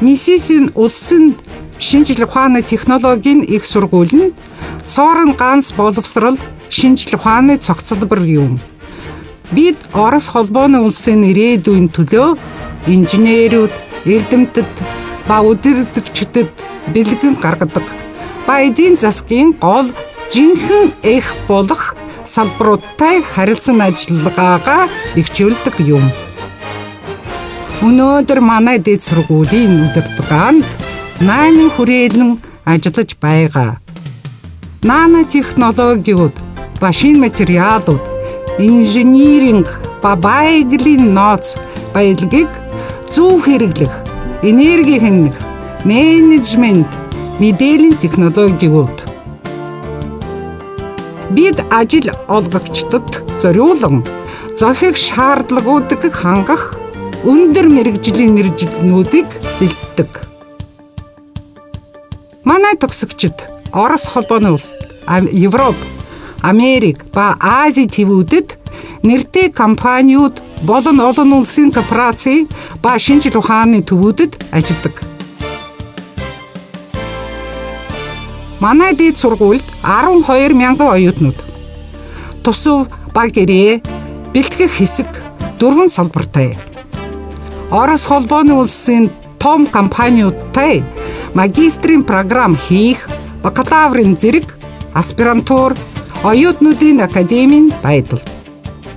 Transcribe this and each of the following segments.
Миссисийн улсын шинжлэх ухааны технологийн их сургууль нь Цорн ганц боловсрал шинжлэх ухааны цогцлбор юм. Бид Орос холбооны улсын ирээдүйн төлөө инженерүүд, эрдэмтэд ба удирдагчдад бэлгэн гаргадаг. Ба эдийн засгийн гол жинхэнэ эх болох салбаруудтай харилцан ажиллагаагаа ихжүүлдэг юм. Өнөөдөр манай дэд сургуулийн удирдлаганд 8 хүрээлэн ажиллаж байгаа. Нанотехнологиуд ба шинэ материалууд, инженеринг ба баялагын нууц баялагийг зөв хэрэглэх, энерги хянах, менежмент, мэдээллийн технологиуд. Бид ажил олгогчдод зориулан зохих шаардлагуудыг хангах өндөр мэргэжлийн мэргэжлүүдийг бэлддэг. Манай төгсөгчид Орос холбооны улс, Европ, Америк ба Ази твүүдэд нэртэй компаниуд болон олон улсын корпорац ба шинжлэх ухааны төвүүдэд ажилладаг. Манай дэд сургуульд 12,000 оюутнууд, тусав ба гэрээ, бэлтгэх хэсэг 4 салбартай. Орос холбооны улсын том компаниудтай магистрийн програм хийх, бакалаврын зэрэг, аспирантур, оюутнуудын академийн байдал.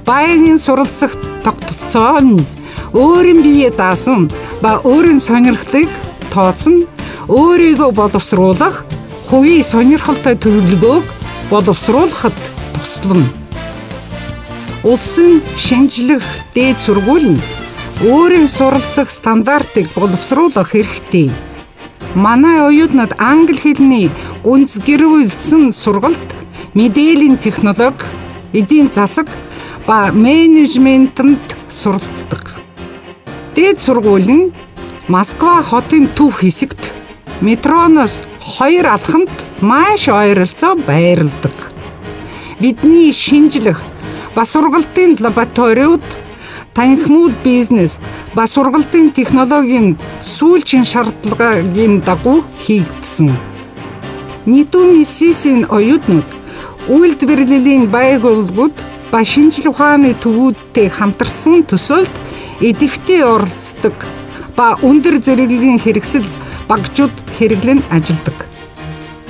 Баян суралцах тогтолцоо нь өөрийн биеэ даасан ба өөрийн сонирхлыг тооцно, өөрийгөө боловсруулах, хувийн сонирхолтой төлөвлөгөөг боловсруулахад туслана. Улсын шинжлэх дээд сургууль нь өөрийн суралцах стандартыг боловсруулах хэрэгтэй. Манай оюутнууд англи хэлний гүнзгийрүүлсэн сургалт, мэдээллийн технологи, эдийн засаг ба менежментэнд суралцдаг. Дээд сургууль нь Москва хотын төв хэсэгт метроноос 2 алхамд маш ойролцоо байрладаг. Бидний шинжлэх ба сургалтын лабораториуд танхимууд бизнес ба сургалтын технологийн сүүлчийн шаардлагын дагуу хийгдсэн. Нийтүү Миссисийн оюутнууд үйлдвэрлэлийн байгууллагууд ба шинжлэх ухааны төвүүдтэй хамтарсан төсөлд идэвхтэй оролцдог ба өндөр зэрэглэлийн хэрэгсэл багжууд хэрэглэн ажилладаг.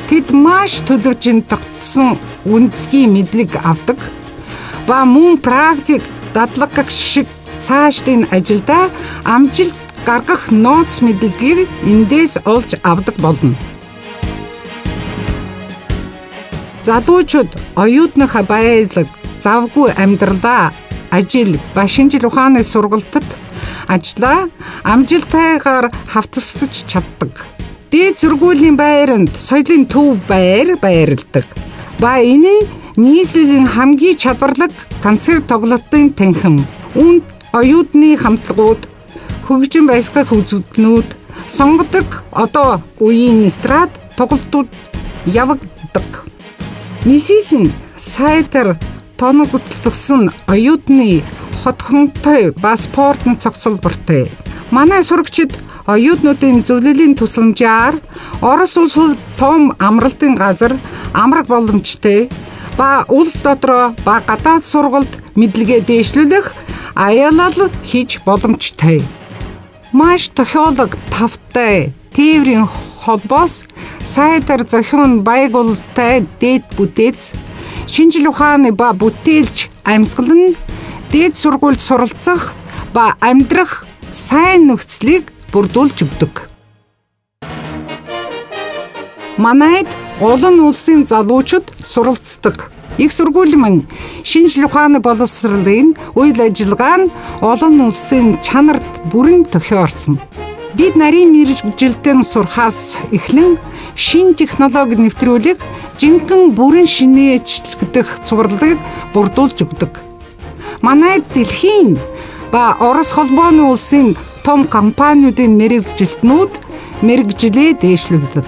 Тэд маш төлөвчин тогтсон үндэсний мэдлэг авдаг ба мөн практик дадлагч шиг цаашдын ажилдаа амжилт гаргах нууц мэдлэгийг эндээс олж авдаг болно. Залуучууд оюутныхаа баялаг, завгүй амьдралаа, ажил ба шинжлэх ухааны сургалтад ажиллаа амжилттайгаар хавтасч чаддаг. Дээд сургуулийн байранд соёлын төв байрладаг. Ба энэ нь нийслэлийн хамгийн чадварлаг концерт тоглолтын танхим. Үүнд оюутны хамтлагууд, хөгжин баясгах үзэгдлүүд, сонгодог одоо үеийн эстрад тоглолтууд явагддаг. Миссисийн сайтар тоногдлогсон оюутны хотхонтой ба спортын цогцлбортой. Манай сурагчид оюутнуудын зөвлөлийн тусламжаар Орос улсад том амралтын газар, амрах боломжтой ба улс дотроо ба гадаад сургалт мэдлэгээ дээшлүүлэх аялал хийж боломжтой. Маш тохиолог тавтай тээврийн холбоос сайтар зохион байгуулалттай дээд бүтээц, шинжлэх ухааны ба бүтээлч амьсгал нь дээд сургуульд суралцах ба амьдрах сайн нөхцөлийг бүрдүүлж өгдөг. Манайд олон улсын залуучууд суралцдаг. Их сургууль маань шинжлэх ухааны боловсролын үйл ажиллагаа нь олон улсын чанарт бүрэн тохиорсон. Бид нарийн мэргэжилтэн сурахаас эхлэн шинэ технологи нэвтрүүлэх, жинхэнэ бүрэн шинээчлэгдэх цувралыг бүрдүүлж өгдөг. Манайд дэлхийн ба Орос холбооны улсын том компаниудын мэргэжилтнүүд мэргэжлээ дээшлүүлдэг.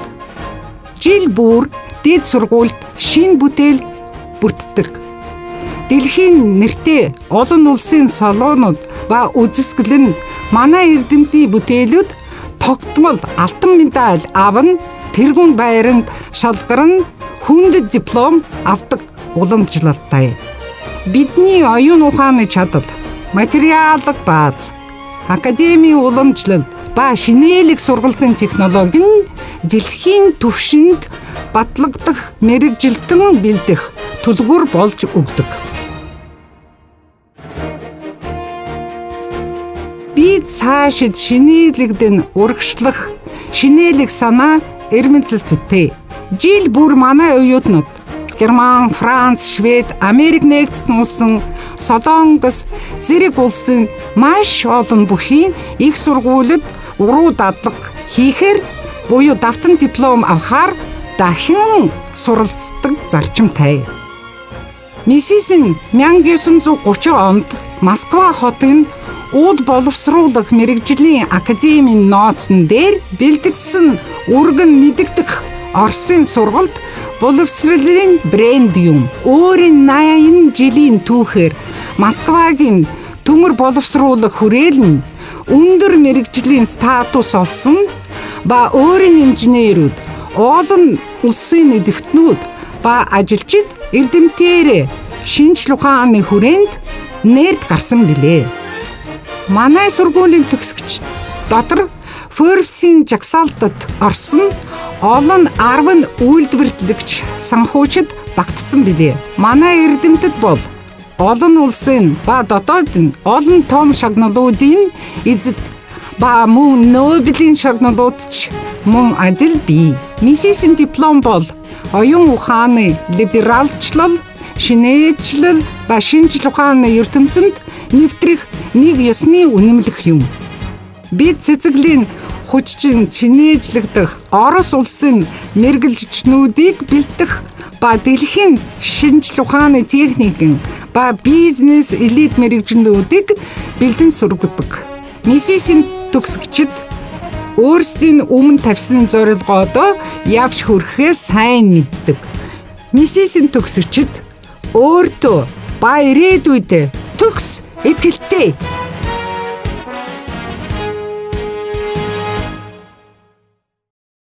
Жил бүр дэд сургуульд шинэ бүтээл бүрддэг. Дэлхийн нэртэй олон улсын салуунууд ба үзэсгэлэн манай эрдэмтний бүтээлүүд тогтмол алтан медаль авна, тэргүүн байранд шалгарна, хүнд диплом авдаг уламжлалтай. Бидний оюун ухааны чадал, материалын бааз, академийн уламжлалт ба шинэлэг сургалтын технологи нь дэлхийн түвшинд батлагдах мэрэгжилтэн бэлдэх түлхүүр болж өгдөг. Би цаашид шинэлэгдэн урагшлах шинэлэг санаа эрмэлзэлтэй. Жил бүр манай оюутнууд Герман, Франц, Швед, Америк нэгдсэн улсын, Солонгос зэрэг улсын маш олон бүхий их сургуулиуд уруу дадлага хийхээр буюу давтан диплом авахаар дахин суралцдаг зарчимтай. Мисисийн 1930 онд Москва хотын ууд боловсруулах мэрэгжлийн академийн нууцн дээр бэлтгэсэн өргөн мэддэх Оросын сургалт боловсролын брэнд юм. Өөрийн 80 жилийн түүхээр Москвагийн төмөр боловсруулах хүрээл нь өндөр мэрэгжлийн статус олсон ба өөрийн инженерүүд, олон улсын дэвтнүүд ба ажилчид эрдэмтээр шинжлэх ухааны хүрээнд нэрд гарсан билээ. Манай сургуулийн төгсөгч дотор Forbes-ийн жагсаалтад орсон олон 10 үйлдвэрлэгч санхүүчид багтсан билээ. Манай эрдэмтэд бол олон улсын ба дотоодын олон том шагналуудын эзэд ба мөн Нобелийн шагналуудч мөн ажил бий. Мисисийн диплом бол оюун ухааны либералчлал, шинээчлэл ба шинжлэх ухааны ертөнцөнд нэвтрэх нэг ёсны үнэмлэх юм. Бид цэцэглийн хүччин чинээжлэгдэх Орос улсын мэргэлжчнүүдийг бэлдэх ба дэлхийн шинжлэх ухааны техникийн ба бизнес элит мэрэгжлүүдийг бэлдэн сургадаг. Мисисийн төгсөгчид өөрсдийн өмнө тавьсан зорилгоодоо явж хүрэхээ сайн мэддэг. Мисисийн төгсөгчид өөртөө ба ирээдүйдээ төгс итгэлтэй